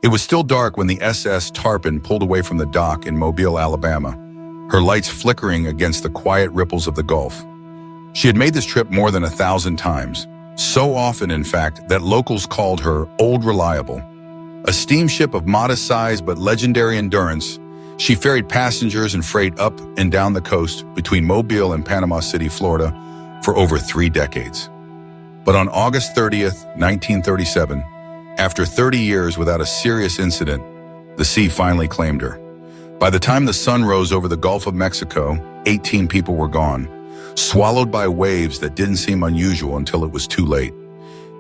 It was still dark when the SS Tarpon pulled away from the dock in Mobile, Alabama, her lights flickering against the quiet ripples of the Gulf. She had made this trip more than 1,000 times, so often, in fact, that locals called her Old Reliable. A steamship of modest size but legendary endurance, she ferried passengers and freight up and down the coast between Mobile and Panama City, Florida, for over 3 decades. But on August 30th, 1937, after 30 years without a serious incident, the sea finally claimed her. By the time the sun rose over the Gulf of Mexico, 18 people were gone, swallowed by waves that didn't seem unusual until it was too late.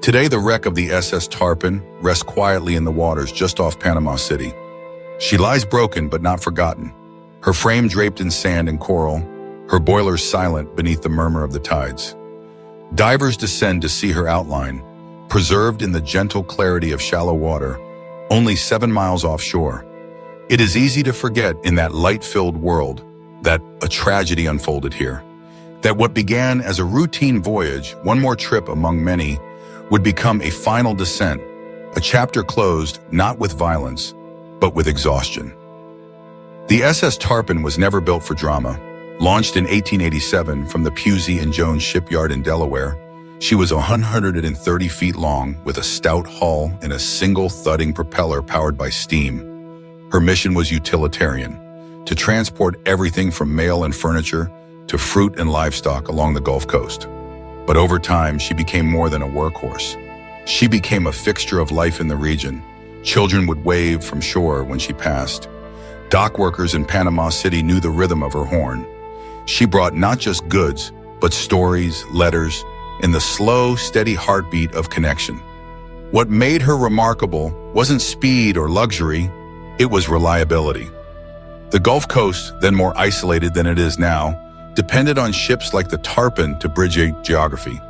Today, the wreck of the SS Tarpon rests quietly in the waters just off Panama City. She lies broken but not forgotten, her frame draped in sand and coral, her boilers silent beneath the murmur of the tides. Divers descend to see her outline, preserved in the gentle clarity of shallow water, only 7 miles offshore. It is easy to forget in that light-filled world that a tragedy unfolded here, that what began as a routine voyage, one more trip among many, would become a final descent, a chapter closed not with violence, but with exhaustion. The SS Tarpon was never built for drama. Launched in 1887 from the Pusey and Jones shipyard in Delaware, she was 130 feet long with a stout hull and a single thudding propeller powered by steam. Her mission was utilitarian, to transport everything from mail and furniture to fruit and livestock along the Gulf Coast. But over time, she became more than a workhorse. She became a fixture of life in the region. Children would wave from shore when she passed. Dock workers in Panama City knew the rhythm of her horn. She brought not just goods, but stories, letters, and the slow, steady heartbeat of connection. What made her remarkable wasn't speed or luxury, it was reliability. The Gulf Coast, then more isolated than it is now, depended on ships like the Tarpon to bridge geography.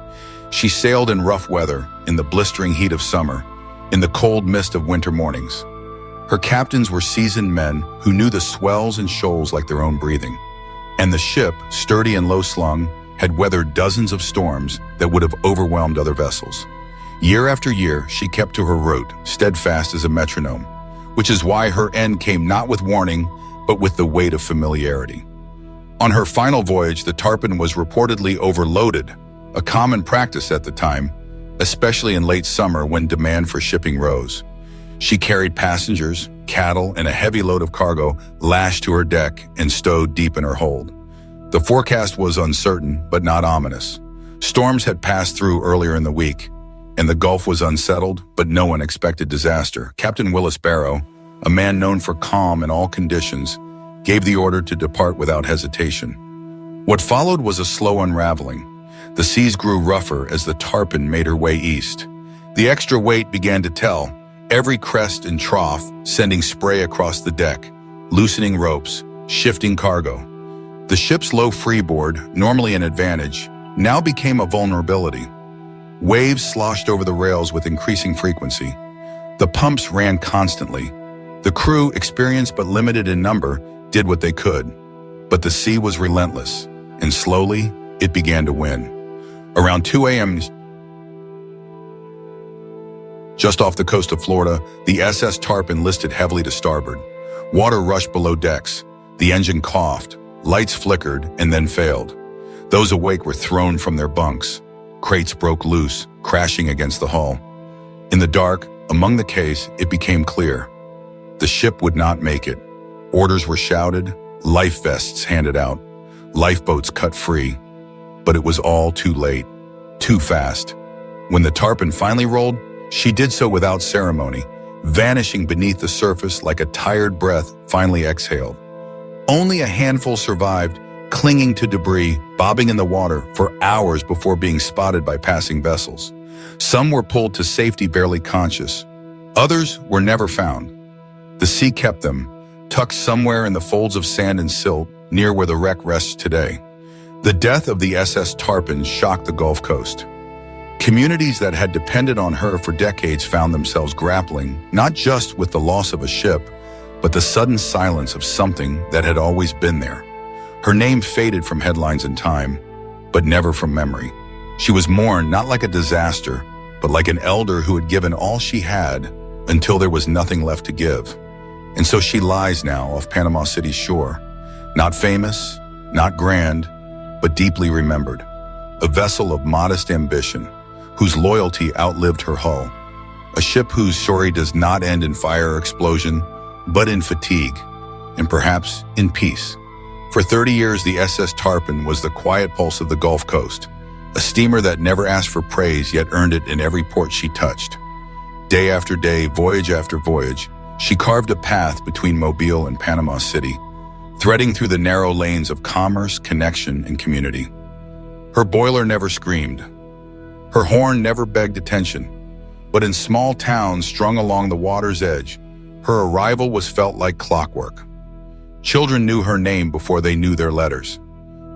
She sailed in rough weather, in the blistering heat of summer, in the cold mist of winter mornings. Her captains were seasoned men who knew the swells and shoals like their own breathing. And the ship, sturdy and low-slung, had weathered dozens of storms that would have overwhelmed other vessels. Year after year, she kept to her route, steadfast as a metronome, which is why her end came not with warning, but with the weight of familiarity. On her final voyage, the Tarpon was reportedly overloaded, a common practice at the time, especially in late summer when demand for shipping rose. She carried passengers, cattle, and a heavy load of cargo lashed to her deck and stowed deep in her hold. The forecast was uncertain, but not ominous. Storms had passed through earlier in the week, and the Gulf was unsettled, but no one expected disaster. Captain Willis Barrow, a man known for calm in all conditions, gave the order to depart without hesitation. What followed was a slow unraveling. The seas grew rougher as the Tarpon made her way east. The extra weight began to tell, every crest and trough sending spray across the deck, loosening ropes, shifting cargo. The ship's low freeboard, normally an advantage, now became a vulnerability. Waves sloshed over the rails with increasing frequency. The pumps ran constantly. The crew, experienced but limited in number, did what they could. But the sea was relentless, and slowly, it began to win. Around 2 a.m., just off the coast of Florida, the SS Tarpon listed heavily to starboard. Water rushed below decks. The engine coughed. Lights flickered and then failed. Those awake were thrown from their bunks. Crates broke loose, crashing against the hull. In the dark, among the case, it became clear. The ship would not make it. Orders were shouted, life vests handed out, lifeboats cut free. But it was all too late, too fast. When the Tarpon finally rolled, she did so without ceremony, vanishing beneath the surface like a tired breath finally exhaled. Only a handful survived, clinging to debris, bobbing in the water for hours before being spotted by passing vessels. Some were pulled to safety barely conscious. Others were never found. The sea kept them, tucked somewhere in the folds of sand and silt near where the wreck rests today. The death of the SS Tarpon shocked the Gulf Coast. Communities that had depended on her for decades found themselves grappling not just with the loss of a ship, but the sudden silence of something that had always been there. Her name faded from headlines in time, but never from memory. She was mourned not like a disaster, but like an elder who had given all she had, until there was nothing left to give. And so she lies now off Panama City's shore, not famous, not grand, but deeply remembered. A vessel of modest ambition, whose loyalty outlived her hull. A ship whose story does not end in fire or explosion, but in fatigue, and perhaps in peace. For 30 years, the SS Tarpon was the quiet pulse of the Gulf Coast, a steamer that never asked for praise yet earned it in every port she touched. Day after day, voyage after voyage, she carved a path between Mobile and Panama City, threading through the narrow lanes of commerce, connection, and community. Her boiler never screamed. Her horn never begged attention. But in small towns strung along the water's edge, her arrival was felt like clockwork. Children knew her name before they knew their letters.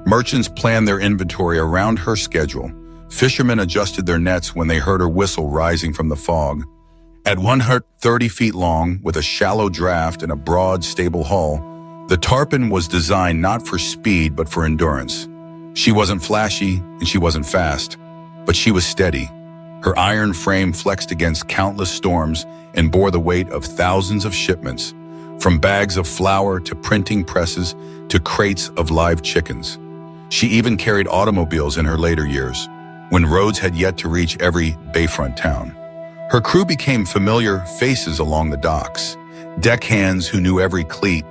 Merchants planned their inventory around her schedule. Fishermen adjusted their nets when they heard her whistle rising from the fog. At 130 feet long, with a shallow draft and a broad, stable hull, the Tarpon was designed not for speed but for endurance. She wasn't flashy and she wasn't fast, but she was steady. Her iron frame flexed against countless storms and bore the weight of thousands of shipments, from bags of flour to printing presses to crates of live chickens. She even carried automobiles in her later years, when roads had yet to reach every bayfront town. Her crew became familiar faces along the docks, deckhands who knew every cleat,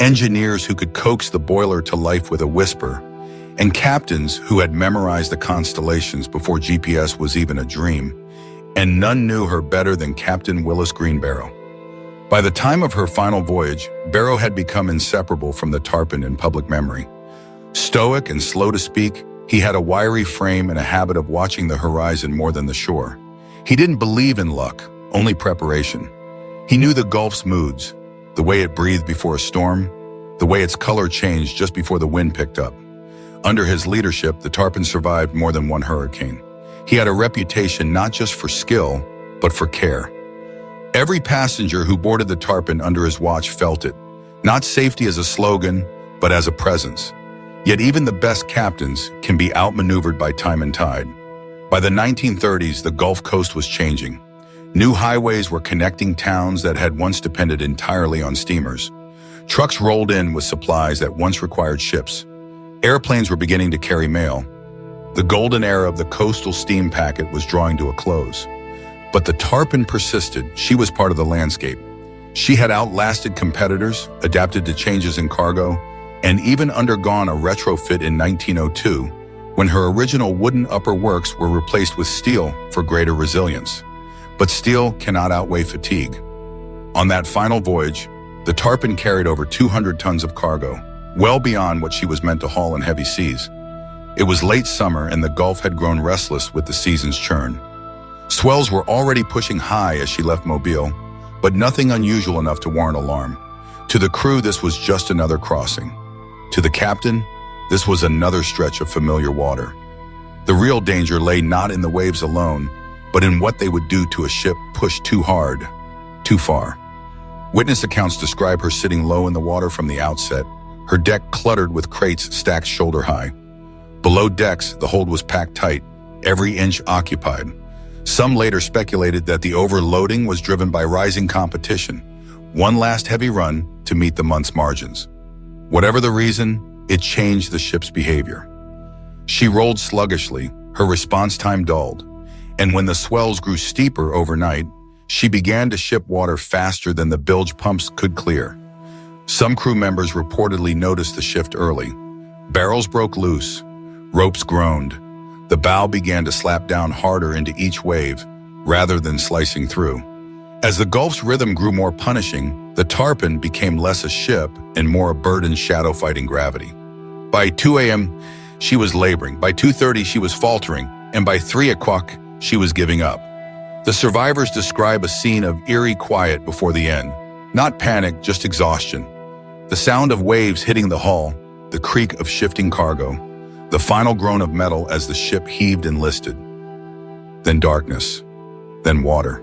engineers who could coax the boiler to life with a whisper, and captains who had memorized the constellations before GPS was even a dream, and none knew her better than Captain Willis Greenbarrow. By the time of her final voyage, Barrow had become inseparable from the Tarpon in public memory. Stoic and slow to speak, he had a wiry frame and a habit of watching the horizon more than the shore. He didn't believe in luck, only preparation. He knew the Gulf's moods, the way it breathed before a storm, the way its color changed just before the wind picked up. Under his leadership, the Tarpon survived more than one hurricane. He had a reputation not just for skill, but for care. Every passenger who boarded the Tarpon under his watch felt it, not safety as a slogan, but as a presence. Yet even the best captains can be outmaneuvered by time and tide. By the 1930s, the Gulf Coast was changing. New highways were connecting towns that had once depended entirely on steamers. Trucks rolled in with supplies that once required ships. Airplanes were beginning to carry mail. The golden era of the coastal steam packet was drawing to a close. But the Tarpon persisted. She was part of the landscape. She had outlasted competitors, adapted to changes in cargo, and even undergone a retrofit in 1902, when her original wooden upper works were replaced with steel for greater resilience. But steel cannot outweigh fatigue. On that final voyage, the Tarpon carried over 200 tons of cargo, well beyond what she was meant to haul in heavy seas. It was late summer and the Gulf had grown restless with the season's churn. Swells were already pushing high as she left Mobile, but nothing unusual enough to warrant alarm. To the crew, this was just another crossing. To the captain, this was another stretch of familiar water. The real danger lay not in the waves alone, but in what they would do to a ship pushed too hard, too far. Witness accounts describe her sitting low in the water from the outset, her deck cluttered with crates stacked shoulder high. Below decks, the hold was packed tight, every inch occupied. Some later speculated that the overloading was driven by rising competition, one last heavy run to meet the month's margins. Whatever the reason, it changed the ship's behavior. She rolled sluggishly, her response time dulled, and when the swells grew steeper overnight, she began to ship water faster than the bilge pumps could clear. Some crew members reportedly noticed the shift early. Barrels broke loose, ropes groaned. The bow began to slap down harder into each wave, rather than slicing through. As the Gulf's rhythm grew more punishing, the Tarpon became less a ship and more a burdened shadow fighting gravity. By 2 a.m., she was laboring. By 2:30, she was faltering. And by 3 o'clock, she was giving up. The survivors describe a scene of eerie quiet before the end. Not panic, just exhaustion. The sound of waves hitting the hull, the creak of shifting cargo, the final groan of metal as the ship heaved and listed. Then darkness, then water.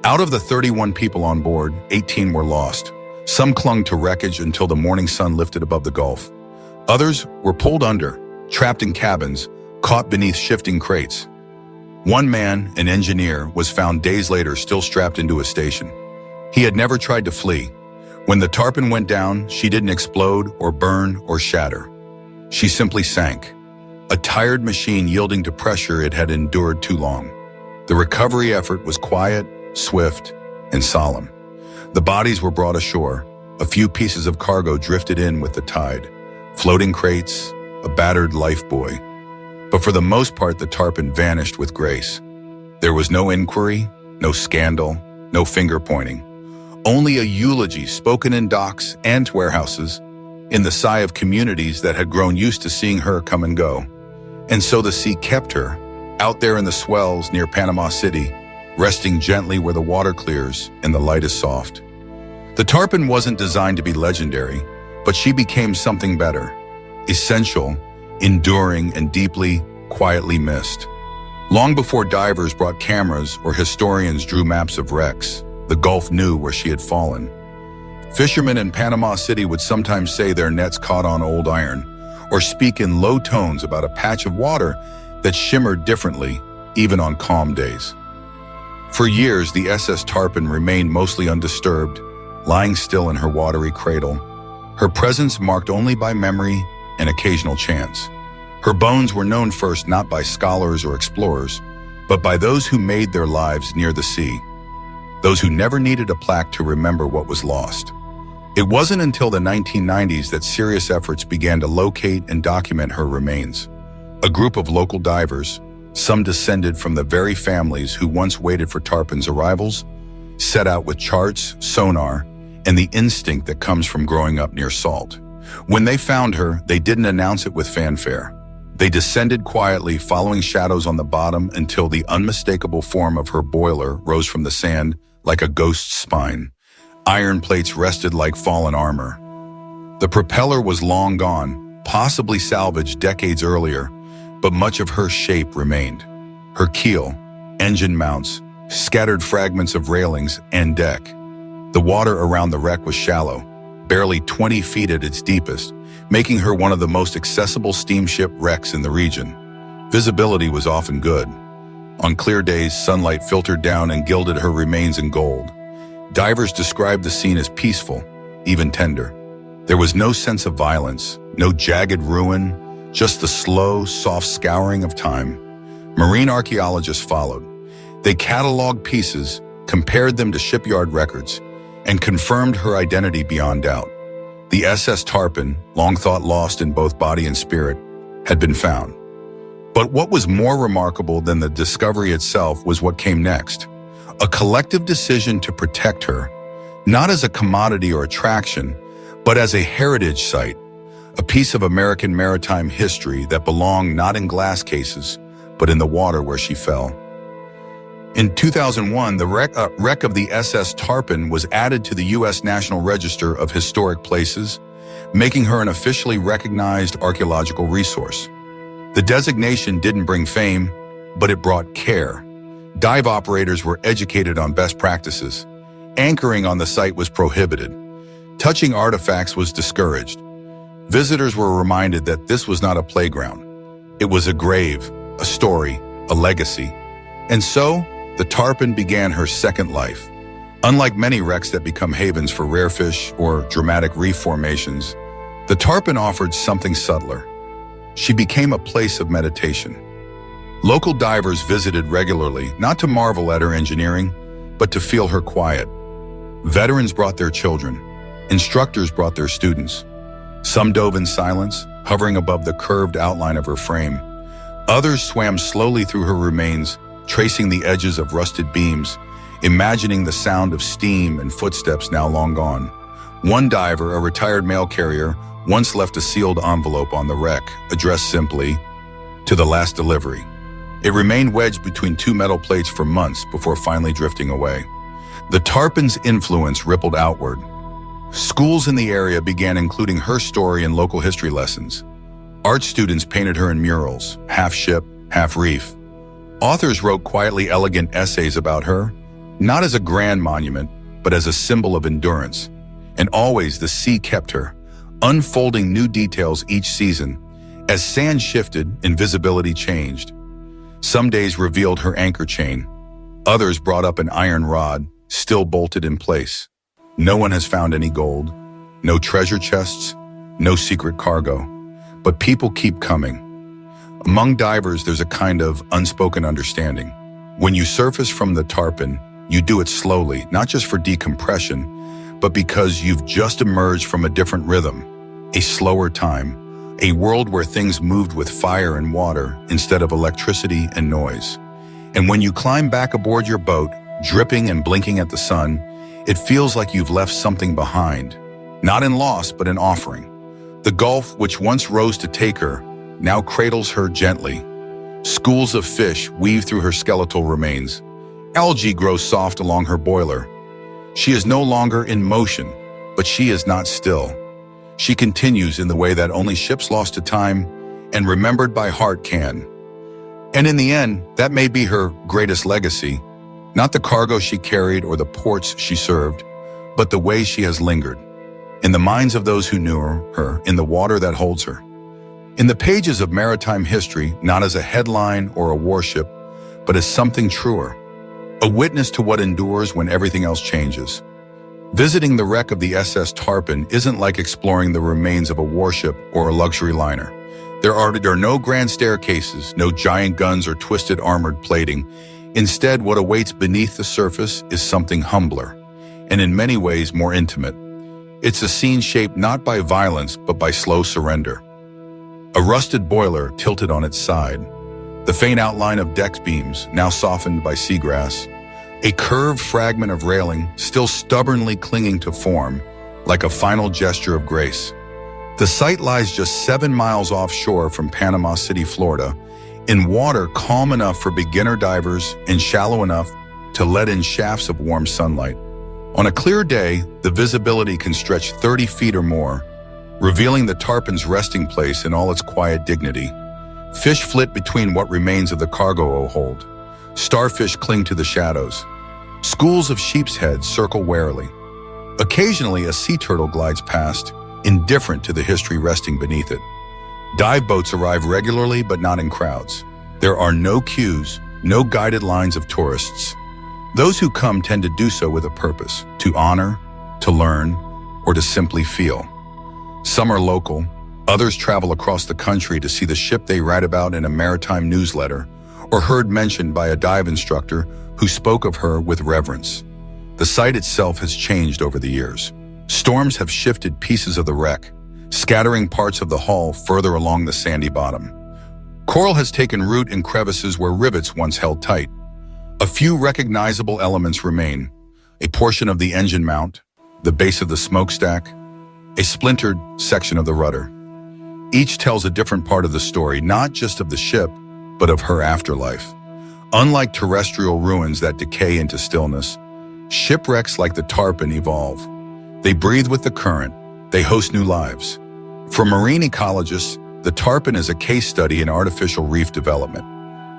Out of the 31 people on board, 18 were lost. Some clung to wreckage until the morning sun lifted above the Gulf. Others were pulled under, trapped in cabins, caught beneath shifting crates. One man, an engineer, was found days later still strapped into a station. He had never tried to flee. When the tarpon went down, she didn't explode or burn or shatter. She simply sank, a tired machine yielding to pressure it had endured too long. The recovery effort was quiet, swift, and solemn. The bodies were brought ashore. A few pieces of cargo drifted in with the tide, floating crates, a battered lifebuoy. But for the most part, the tarpon vanished with grace. There was no inquiry, no scandal, no finger-pointing. Only a eulogy spoken in docks and warehouses, in the sigh of communities that had grown used to seeing her come and go. And so the sea kept her, out there in the swells near Panama City, resting gently where the water clears and the light is soft. The tarpon wasn't designed to be legendary, but she became something better, essential, enduring, and deeply, quietly missed. Long before divers brought cameras or historians drew maps of wrecks, the Gulf knew where she had fallen. Fishermen in Panama City would sometimes say their nets caught on old iron, or speak in low tones about a patch of water that shimmered differently, even on calm days. For years, the SS Tarpon remained mostly undisturbed, lying still in her watery cradle, her presence marked only by memory and occasional chance. Her bones were known first not by scholars or explorers, but by those who made their lives near the sea, those who never needed a plaque to remember what was lost. It wasn't until the 1990s that serious efforts began to locate and document her remains. A group of local divers, some descended from the very families who once waited for tarpon's arrivals, set out with charts, sonar, and the instinct that comes from growing up near salt. When they found her, they didn't announce it with fanfare. They descended quietly, following shadows on the bottom until the unmistakable form of her boiler rose from the sand like a ghost's spine. Iron plates rested like fallen armor. The propeller was long gone, possibly salvaged decades earlier, but much of her shape remained. Her keel, engine mounts, scattered fragments of railings and deck. The water around the wreck was shallow, barely 20 feet at its deepest, making her one of the most accessible steamship wrecks in the region. Visibility was often good. On clear days, sunlight filtered down and gilded her remains in gold. Divers described the scene as peaceful, even tender. There was no sense of violence, no jagged ruin, just the slow, soft scouring of time. Marine archaeologists followed. They cataloged pieces, compared them to shipyard records, and confirmed her identity beyond doubt. The SS Tarpon, long thought lost in both body and spirit, had been found. But what was more remarkable than the discovery itself was what came next. A collective decision to protect her, not as a commodity or attraction, but as a heritage site, a piece of American maritime history that belonged not in glass cases, but in the water where she fell. In 2001, the wreck of the SS Tarpon was added to the U.S. National Register of Historic Places, making her an officially recognized archaeological resource. The designation didn't bring fame, but it brought care. Dive operators were educated on best practices. Anchoring on the site was prohibited. Touching artifacts was discouraged. Visitors were reminded that this was not a playground. It was a grave, a story, a legacy. And so, the Tarpon began her second life. Unlike many wrecks that become havens for rare fish or dramatic reef formations, the Tarpon offered something subtler. She became a place of meditation. Local divers visited regularly, not to marvel at her engineering, but to feel her quiet. Veterans brought their children. Instructors brought their students. Some dove in silence, hovering above the curved outline of her frame. Others swam slowly through her remains, tracing the edges of rusted beams, imagining the sound of steam and footsteps now long gone. One diver, a retired mail carrier, once left a sealed envelope on the wreck, addressed simply, "To the last delivery." It remained wedged between two metal plates for months before finally drifting away. The Tarpon's influence rippled outward. Schools in the area began including her story in local history lessons. Art students painted her in murals, half ship, half reef. Authors wrote quietly elegant essays about her, not as a grand monument, but as a symbol of endurance. And always the sea kept her, unfolding new details each season. As sand shifted and visibility changed, Some days revealed her anchor chain. Others brought up an iron rod, still bolted in place. No one has found any gold, no treasure chests, no secret cargo. But people keep coming. Among divers, there's a kind of unspoken understanding. When you surface from the tarpon, you do it slowly, not just for decompression, but because you've just emerged from a different rhythm, a slower time, a world where things moved with fire and water instead of electricity and noise. And when you climb back aboard your boat, dripping and blinking at the sun, it feels like you've left something behind, not in loss, but in offering. The Gulf, which once rose to take her, now cradles her gently. Schools of fish weave through her skeletal remains. Algae grows soft along her boiler. She is no longer in motion, but she is not still. She continues in the way that only ships lost to time and remembered by heart can. And in the end, that may be her greatest legacy, not the cargo she carried or the ports she served, but the way she has lingered, in the minds of those who knew her, in the water that holds her. In the pages of maritime history, not as a headline or a warship, but as something truer, a witness to what endures when everything else changes. Visiting the wreck of the SS Tarpon isn't like exploring the remains of a warship or a luxury liner. There are no grand staircases, no giant guns or twisted armored plating. Instead, what awaits beneath the surface is something humbler, and in many ways more intimate. It's a scene shaped not by violence, but by slow surrender. A rusted boiler tilted on its side, the faint outline of deck beams now softened by seagrass, a curved fragment of railing still stubbornly clinging to form, like a final gesture of grace. The site lies just 7 miles offshore from Panama City, Florida, in water calm enough for beginner divers and shallow enough to let in shafts of warm sunlight. On a clear day, the visibility can stretch 30 feet or more, revealing the tarpon's resting place in all its quiet dignity. Fish flit between what remains of the cargo hold. Starfish cling to the shadows. Schools of sheep's heads circle warily. Occasionally, a sea turtle glides past, indifferent to the history resting beneath it. Dive boats arrive regularly, but not in crowds. There are no queues, no guided lines of tourists. Those who come tend to do so with a purpose, to honor, to learn, or to simply feel. Some are local, others travel across the country to see the ship they write about in a maritime newsletter, or heard mentioned by a dive instructor who spoke of her with reverence. The site itself has changed over the years. Storms have shifted pieces of the wreck, scattering parts of the hull further along the sandy bottom. Coral has taken root in crevices where rivets once held tight. A few recognizable elements remain: a portion of the engine mount, the base of the smokestack, a splintered section of the rudder. Each tells a different part of the story, not just of the ship, but of her afterlife. Unlike terrestrial ruins that decay into stillness, shipwrecks like the Tarpon evolve. They breathe with the current, they host new lives. For marine ecologists, the Tarpon is a case study in artificial reef development.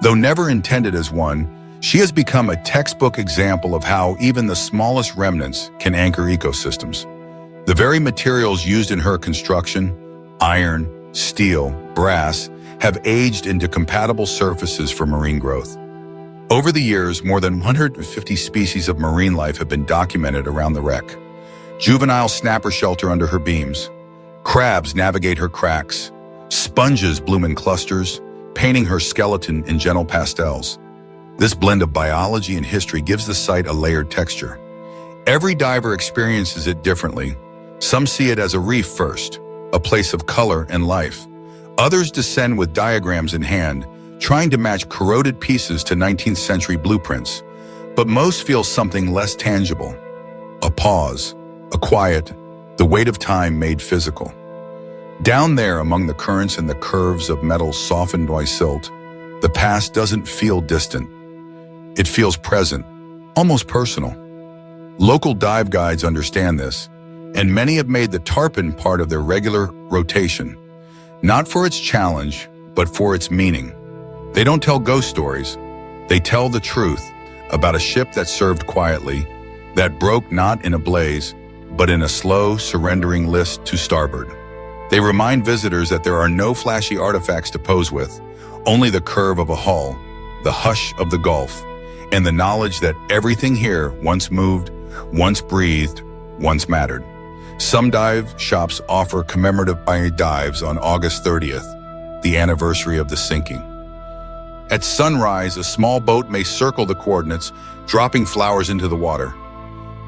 Though never intended as one, she has become a textbook example of how even the smallest remnants can anchor ecosystems. The very materials used in her construction, iron, steel, brass, have aged into compatible surfaces for marine growth. Over the years, more than 150 species of marine life have been documented around the wreck. Juvenile snapper shelter under her beams. Crabs navigate her cracks. Sponges bloom in clusters, painting her skeleton in gentle pastels. This blend of biology and history gives the site a layered texture. Every diver experiences it differently. Some see it as a reef first, a place of color and life. Others descend with diagrams in hand, trying to match corroded pieces to 19th century blueprints. But most feel something less tangible. A pause, a quiet, the weight of time made physical. Down there among the currents and the curves of metal softened by silt, the past doesn't feel distant. It feels present, almost personal. Local dive guides understand this, and many have made the Tarpon part of their regular rotation, not for its challenge, but for its meaning. They don't tell ghost stories. They tell the truth about a ship that served quietly, that broke not in a blaze, but in a slow, surrendering list to starboard. They remind visitors that there are no flashy artifacts to pose with, only the curve of a hull, the hush of the Gulf, and the knowledge that everything here once moved, once breathed, once mattered. Some dive shops offer commemorative dives on August 30th, the anniversary of the sinking. At sunrise, a small boat may circle the coordinates, dropping flowers into the water.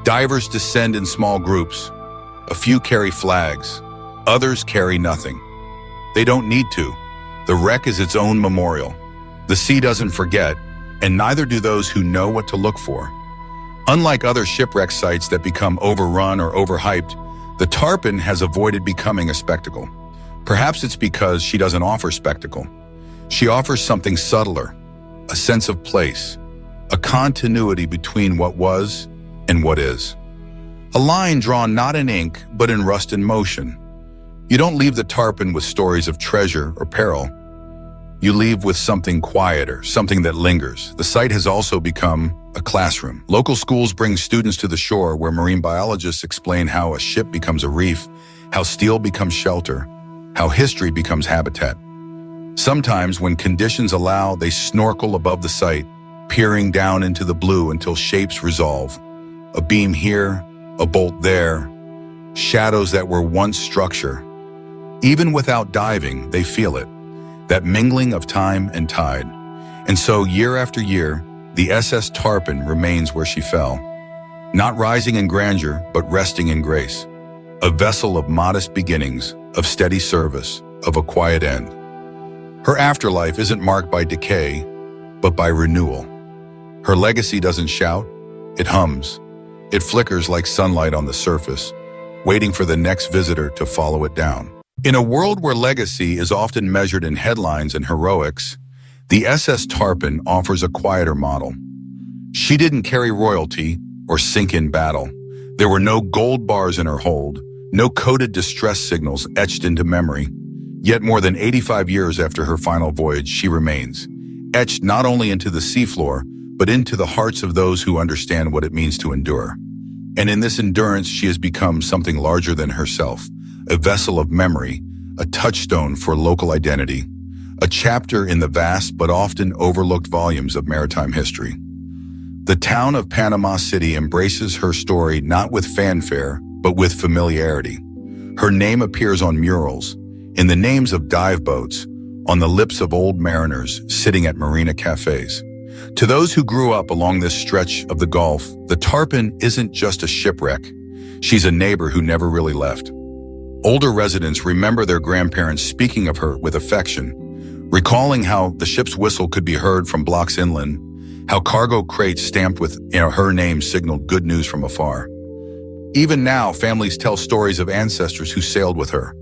Divers descend in small groups. A few carry flags, others carry nothing. They don't need to. The wreck is its own memorial. The sea doesn't forget, and neither do those who know what to look for. Unlike other shipwreck sites that become overrun or overhyped, the tarpon has avoided becoming a spectacle. Perhaps it's because she doesn't offer spectacle. She offers something subtler, a sense of place, a continuity between what was and what is. A line drawn not in ink, but in rust and motion. You don't leave the tarpon with stories of treasure or peril. You leave with something quieter, something that lingers. The site has also become a classroom. Local schools bring students to the shore where marine biologists explain how a ship becomes a reef, how steel becomes shelter, how history becomes habitat. Sometimes, when conditions allow, they snorkel above the site, peering down into the blue until shapes resolve. A beam here, a bolt there, shadows that were once structure. Even without diving, they feel it, that mingling of time and tide. And so, year after year, the SS Tarpon remains where she fell, not rising in grandeur, but resting in grace. A vessel of modest beginnings, of steady service, of a quiet end. Her afterlife isn't marked by decay, but by renewal. Her legacy doesn't shout, it hums. It flickers like sunlight on the surface, waiting for the next visitor to follow it down. In a world where legacy is often measured in headlines and heroics, the SS Tarpon offers a quieter model. She didn't carry royalty or sink in battle. There were no gold bars in her hold, no coded distress signals etched into memory. Yet more than 85 years after her final voyage, she remains, etched not only into the seafloor, but into the hearts of those who understand what it means to endure. And in this endurance, she has become something larger than herself, a vessel of memory, a touchstone for local identity, a chapter in the vast but often overlooked volumes of maritime history. The town of Panama City embraces her story not with fanfare, but with familiarity. Her name appears on murals, in the names of dive boats, on the lips of old mariners sitting at marina cafes. To those who grew up along this stretch of the Gulf, the Tarpon isn't just a shipwreck. She's a neighbor who never really left. Older residents remember their grandparents speaking of her with affection, recalling how the ship's whistle could be heard from blocks inland, how cargo crates stamped with her name signaled good news from afar. Even now, families tell stories of ancestors who sailed with her,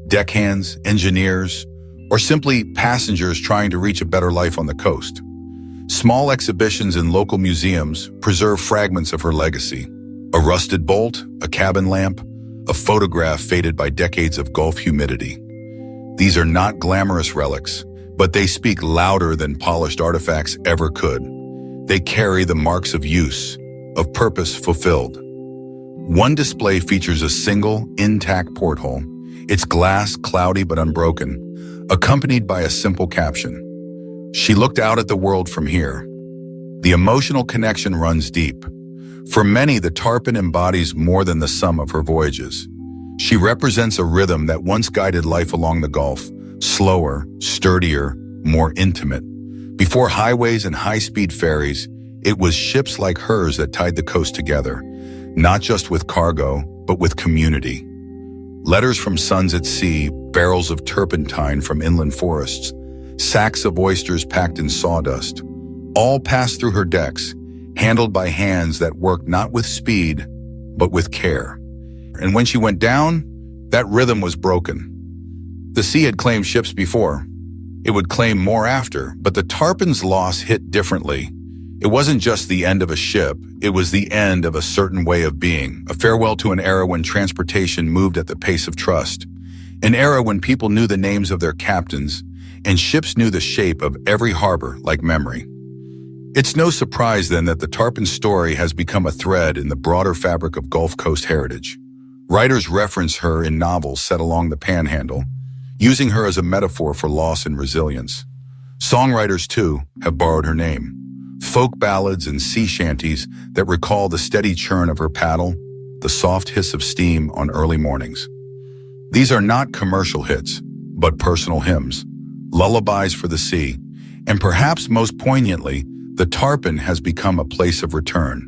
deckhands, engineers, or simply passengers trying to reach a better life on the coast. Small exhibitions in local museums preserve fragments of her legacy. A rusted bolt, a cabin lamp, a photograph faded by decades of Gulf humidity. These are not glamorous relics, but they speak louder than polished artifacts ever could. They carry the marks of use, of purpose fulfilled. One display features a single, intact porthole, its glass cloudy but unbroken, accompanied by a simple caption. She looked out at the world from here. The emotional connection runs deep. For many, the Tarpon embodies more than the sum of her voyages. She represents a rhythm that once guided life along the Gulf, slower, sturdier, more intimate. Before highways and high-speed ferries, it was ships like hers that tied the coast together, not just with cargo, but with community. Letters from sons at sea, barrels of turpentine from inland forests, sacks of oysters packed in sawdust, all passed through her decks, handled by hands that worked not with speed, but with care. And when she went down, that rhythm was broken. The sea had claimed ships before. It would claim more after, but the Tarpon's loss hit differently. It wasn't just the end of a ship, it was the end of a certain way of being, a farewell to an era when transportation moved at the pace of trust, an era when people knew the names of their captains, and ships knew the shape of every harbor like memory. It's no surprise then that the Tarpon's story has become a thread in the broader fabric of Gulf Coast heritage. Writers reference her in novels set along the Panhandle, using her as a metaphor for loss and resilience. Songwriters, too, have borrowed her name. Folk ballads and sea shanties that recall the steady churn of her paddle, the soft hiss of steam on early mornings. These are not commercial hits, but personal hymns, lullabies for the sea, and perhaps most poignantly, the tarpon has become a place of return.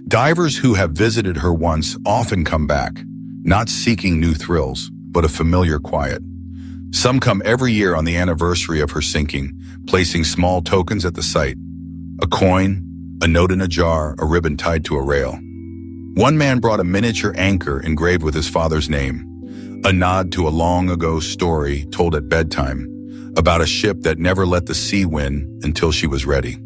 Divers who have visited her once often come back, not seeking new thrills, but a familiar quiet. Some come every year on the anniversary of her sinking, placing small tokens at the site. A coin, a note in a jar, a ribbon tied to a rail. One man brought a miniature anchor engraved with his father's name, a nod to a long-ago story told at bedtime about a ship that never let the sea win until she was ready.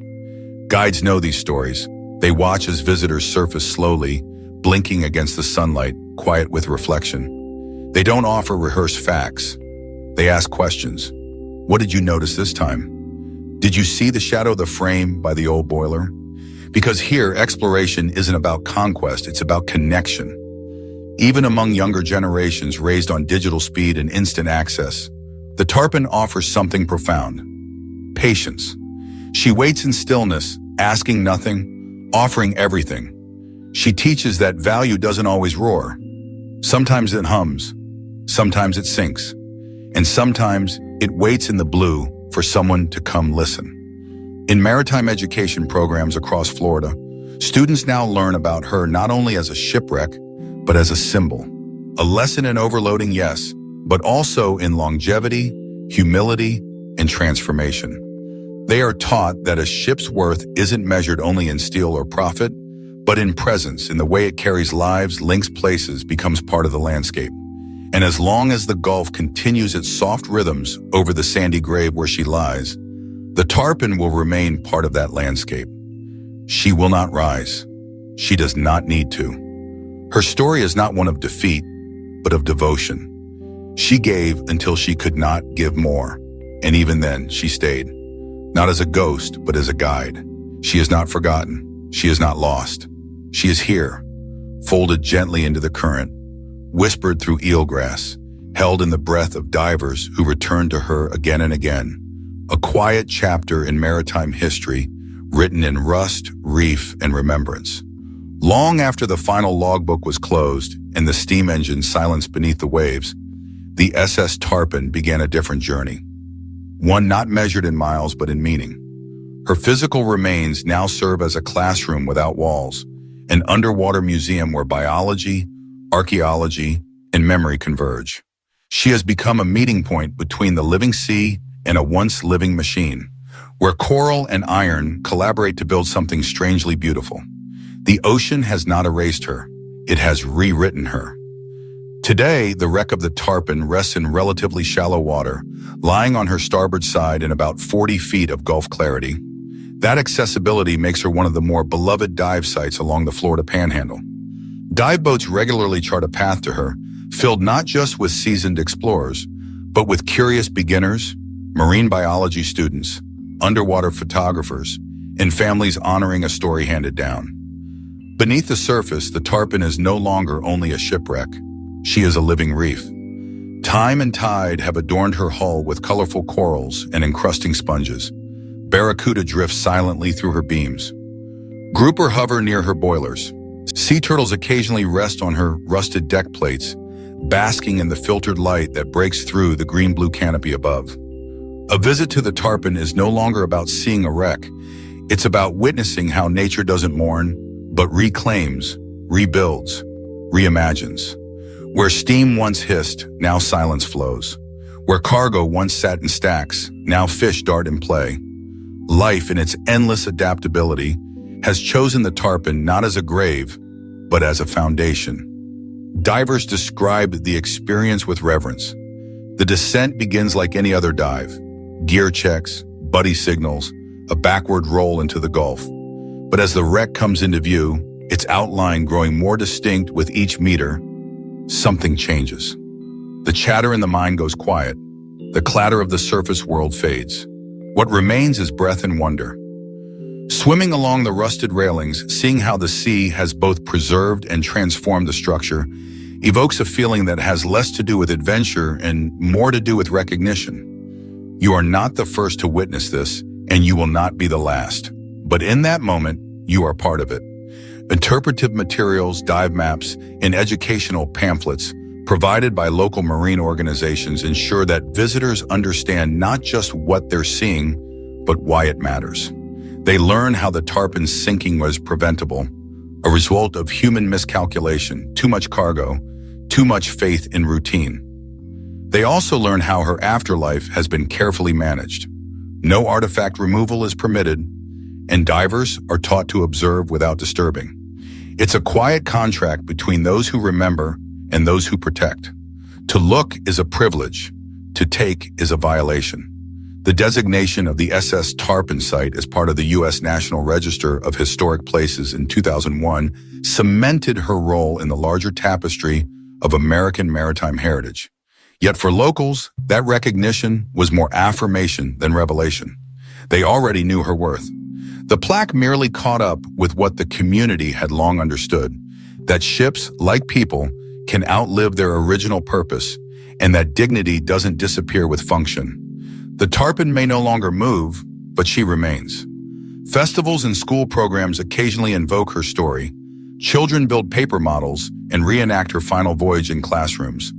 Guides know these stories. They watch as visitors surface slowly, blinking against the sunlight, quiet with reflection. They don't offer rehearsed facts. They ask questions. What did you notice this time? Did you see the shadow of the frame by the old boiler? Because here, exploration isn't about conquest, it's about connection. Even among younger generations raised on digital speed and instant access, the tarpon offers something profound: patience. She waits in stillness, asking nothing, offering everything. She teaches that value doesn't always roar. Sometimes it hums, sometimes it sinks, and sometimes it waits in the blue for someone to come listen. In maritime education programs across Florida, students now learn about her not only as a shipwreck, but as a symbol. A lesson in overloading, yes, but also in longevity, humility, and transformation. They are taught that a ship's worth isn't measured only in steel or profit, but in presence, in the way it carries lives, links places, becomes part of the landscape. And as long as the Gulf continues its soft rhythms over the sandy grave where she lies, the tarpon will remain part of that landscape. She will not rise. She does not need to. Her story is not one of defeat, but of devotion. She gave until she could not give more, and even then she stayed. Not as a ghost, but as a guide. She is not forgotten. She is not lost. She is here, folded gently into the current, whispered through eelgrass, held in the breath of divers who return to her again and again. A quiet chapter in maritime history, written in rust, reef, and remembrance. Long after the final logbook was closed and the steam engine silenced beneath the waves, the SS Tarpon began a different journey. One not measured in miles, but in meaning. Her physical remains now serve as a classroom without walls, an underwater museum where biology, archaeology, and memory converge. She has become a meeting point between the living sea and a once living machine, where coral and iron collaborate to build something strangely beautiful. The ocean has not erased her, it has rewritten her. Today, the wreck of the Tarpon rests in relatively shallow water, lying on her starboard side in about 40 feet of Gulf clarity. That accessibility makes her one of the more beloved dive sites along the Florida Panhandle. Dive boats regularly chart a path to her, filled not just with seasoned explorers, but with curious beginners, marine biology students, underwater photographers, and families honoring a story handed down. Beneath the surface, the Tarpon is no longer only a shipwreck. She is a living reef. Time and tide have adorned her hull with colorful corals and encrusting sponges. Barracuda drifts silently through her beams. Grouper hover near her boilers. Sea turtles occasionally rest on her rusted deck plates, basking in the filtered light that breaks through the green-blue canopy above. A visit to the Tarpon is no longer about seeing a wreck. It's about witnessing how nature doesn't mourn, but reclaims, rebuilds, reimagines. Where steam once hissed, now silence flows. Where cargo once sat in stacks, now fish dart in play. Life, in its endless adaptability, has chosen the Tarpon not as a grave, but as a foundation. Divers describe the experience with reverence. The descent begins like any other dive. Gear checks, buddy signals, a backward roll into the Gulf. But as the wreck comes into view, its outline growing more distinct with each meter, something changes. The chatter in the mind goes quiet. The clatter of the surface world fades. What remains is breath and wonder. Swimming along the rusted railings, seeing how the sea has both preserved and transformed the structure, evokes a feeling that has less to do with adventure and more to do with recognition. You are not the first to witness this, and you will not be the last. But in that moment, you are part of it. Interpretive materials, dive maps, and educational pamphlets provided by local marine organizations ensure that visitors understand not just what they're seeing, but why it matters. They learn how the Tarpon's sinking was preventable, a result of human miscalculation, too much cargo, too much faith in routine. They also learn how her afterlife has been carefully managed. No artifact removal is permitted, and divers are taught to observe without disturbing. It's a quiet contract between those who remember and those who protect. To look is a privilege, to take is a violation. The designation of the SS Tarpon site as part of the U.S. National Register of Historic Places in 2001 cemented her role in the larger tapestry of American maritime heritage. Yet for locals, that recognition was more affirmation than revelation. They already knew her worth. The plaque merely caught up with what the community had long understood, that ships, like people, can outlive their original purpose, and that dignity doesn't disappear with function. The Tarpon may no longer move, but she remains. Festivals and school programs occasionally invoke her story. Children build paper models and reenact her final voyage in classrooms.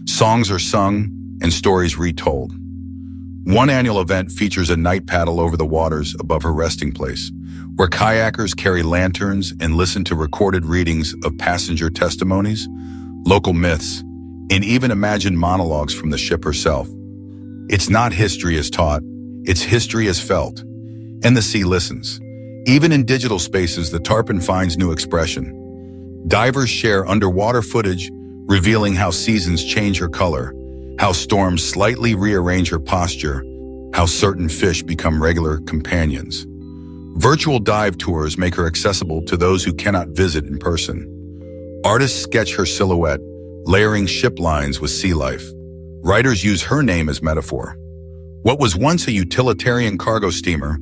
Songs are sung and stories retold. One annual event features a night paddle over the waters above her resting place, where kayakers carry lanterns and listen to recorded readings of passenger testimonies, local myths, and even imagined monologues from the ship herself. It's not history as taught, it's history as felt. And the sea listens. Even in digital spaces, the Tarpon finds new expression. Divers share underwater footage, revealing how seasons change her color, how storms slightly rearrange her posture, how certain fish become regular companions. Virtual dive tours make her accessible to those who cannot visit in person. Artists sketch her silhouette, layering ship lines with sea life. Writers use her name as metaphor. What was once a utilitarian cargo steamer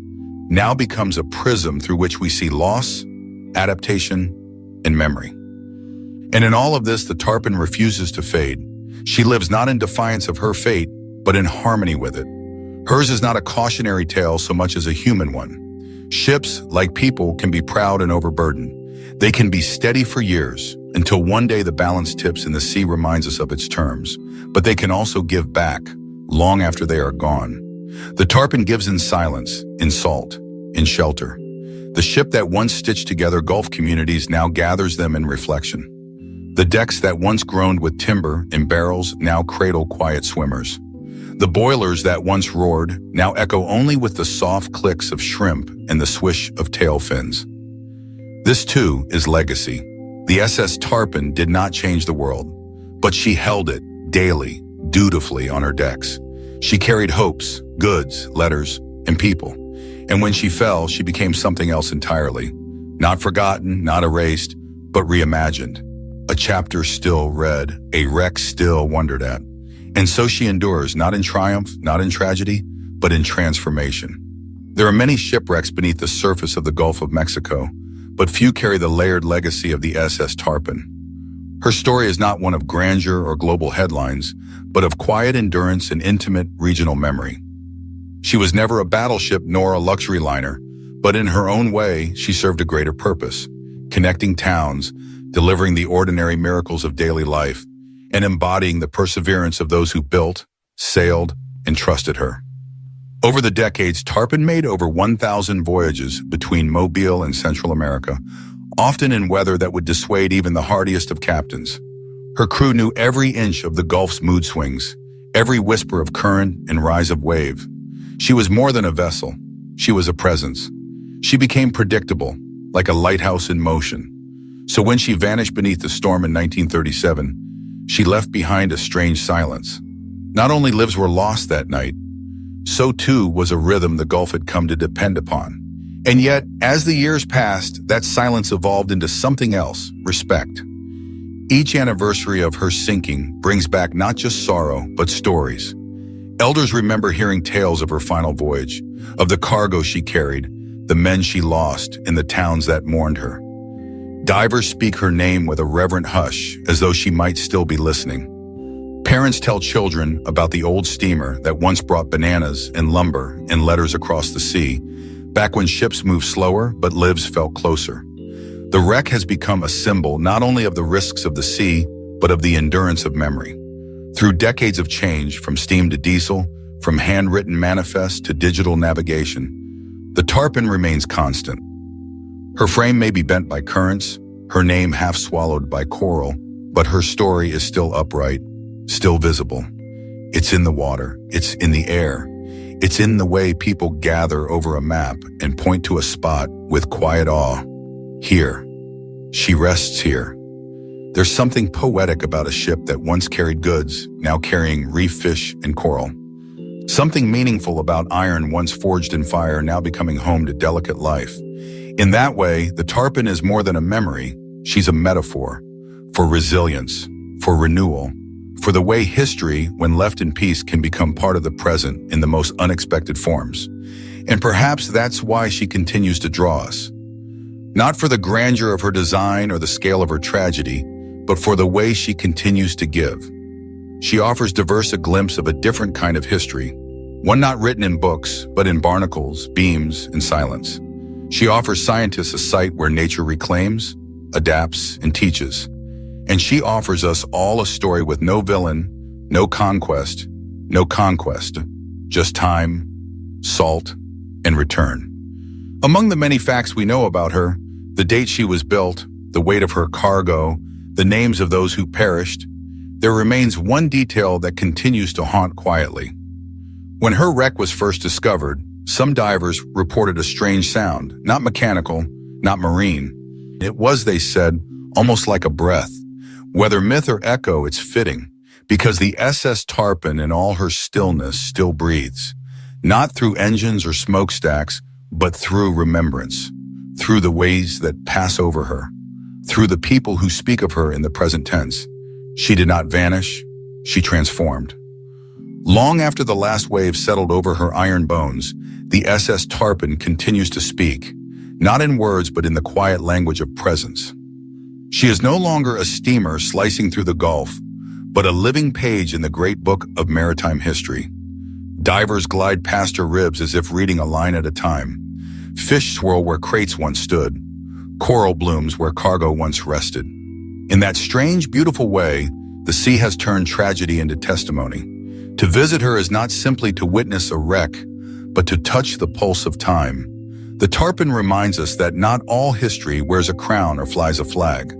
now becomes a prism through which we see loss, adaptation, and memory. And in all of this, the Tarpon refuses to fade. She lives not in defiance of her fate, but in harmony with it. Hers is not a cautionary tale so much as a human one. Ships, like people, can be proud and overburdened. They can be steady for years, until one day the balance tips and the sea reminds us of its terms. But they can also give back, long after they are gone. The Tarpon gives in silence, in salt, in shelter. The ship that once stitched together Gulf communities now gathers them in reflection. The decks that once groaned with timber in barrels now cradle quiet swimmers. The boilers that once roared now echo only with the soft clicks of shrimp and the swish of tail fins. This too is legacy. The SS Tarpon did not change the world, but she held it daily, dutifully on her decks. She carried hopes, goods, letters, and people. And when she fell, she became something else entirely. Not forgotten, not erased, but reimagined. A chapter still read, a wreck still wondered at. And so she endures, not in triumph, not in tragedy, but in transformation. There are many shipwrecks beneath the surface of the Gulf of Mexico, but few carry the layered legacy of the SS Tarpon. Her story is not one of grandeur or global headlines, but of quiet endurance and intimate regional memory. She was never a battleship nor a luxury liner, but in her own way, she served a greater purpose, connecting towns, delivering the ordinary miracles of daily life, and embodying the perseverance of those who built, sailed, and trusted her. Over the decades, Tarpon made over 1,000 voyages between Mobile and Central America, often in weather that would dissuade even the hardiest of captains. Her crew knew every inch of the Gulf's mood swings, every whisper of current and rise of wave. She was more than a vessel. She was a presence. She became predictable, like a lighthouse in motion. So when she vanished beneath the storm in 1937, she left behind a strange silence. Not only lives were lost that night, so too was a rhythm the Gulf had come to depend upon. And yet, as the years passed, that silence evolved into something else, respect. Each anniversary of her sinking brings back not just sorrow, but stories. Elders remember hearing tales of her final voyage, of the cargo she carried, the men she lost, and the towns that mourned her. Divers speak her name with a reverent hush, as though she might still be listening. Parents tell children about the old steamer that once brought bananas and lumber and letters across the sea, back when ships moved slower but lives felt closer. The wreck has become a symbol not only of the risks of the sea, but of the endurance of memory. Through decades of change, from steam to diesel, from handwritten manifests to digital navigation, the tarpon remains constant. Her frame may be bent by currents, her name half swallowed by coral, but her story is still upright, still visible. It's in the water, it's in the air, it's in the way people gather over a map and point to a spot with quiet awe. Here. She rests here. There's something poetic about a ship that once carried goods, now carrying reef fish and coral. Something meaningful about iron once forged in fire, now becoming home to delicate life. In that way, the tarpon is more than a memory. She's a metaphor for resilience, for renewal, for the way history, when left in peace, can become part of the present in the most unexpected forms. And perhaps that's why she continues to draw us. Not for the grandeur of her design or the scale of her tragedy, but for the way she continues to give. She offers diverse a glimpse of a different kind of history, one not written in books, but in barnacles, beams, and silence. She offers scientists a site where nature reclaims, adapts, and teaches. And she offers us all a story with no villain, no conquest, just time, salt, and return. Among the many facts we know about her, the date she was built, the weight of her cargo, the names of those who perished, there remains one detail that continues to haunt quietly. When her wreck was first discovered, some divers reported a strange sound, not mechanical, not marine. It was, they said, almost like a breath. Whether myth or echo, it's fitting, because the SS Tarpon in all her stillness still breathes, not through engines or smokestacks, but through remembrance, through the ways that pass over her, through the people who speak of her in the present tense. She did not vanish, she transformed. Long after the last wave settled over her iron bones, the SS Tarpon continues to speak, not in words but in the quiet language of presence. She is no longer a steamer slicing through the Gulf, but a living page in the great book of maritime history. Divers glide past her ribs as if reading a line at a time. Fish swirl where crates once stood. Coral blooms where cargo once rested. In that strange, beautiful way, the sea has turned tragedy into testimony. To visit her is not simply to witness a wreck, but to touch the pulse of time. The tarpon reminds us that not all history wears a crown or flies a flag.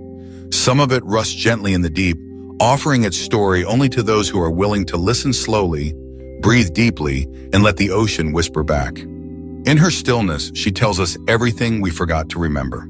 Some of it rusts gently in the deep, offering its story only to those who are willing to listen slowly, breathe deeply, and let the ocean whisper back. In her stillness, she tells us everything we forgot to remember.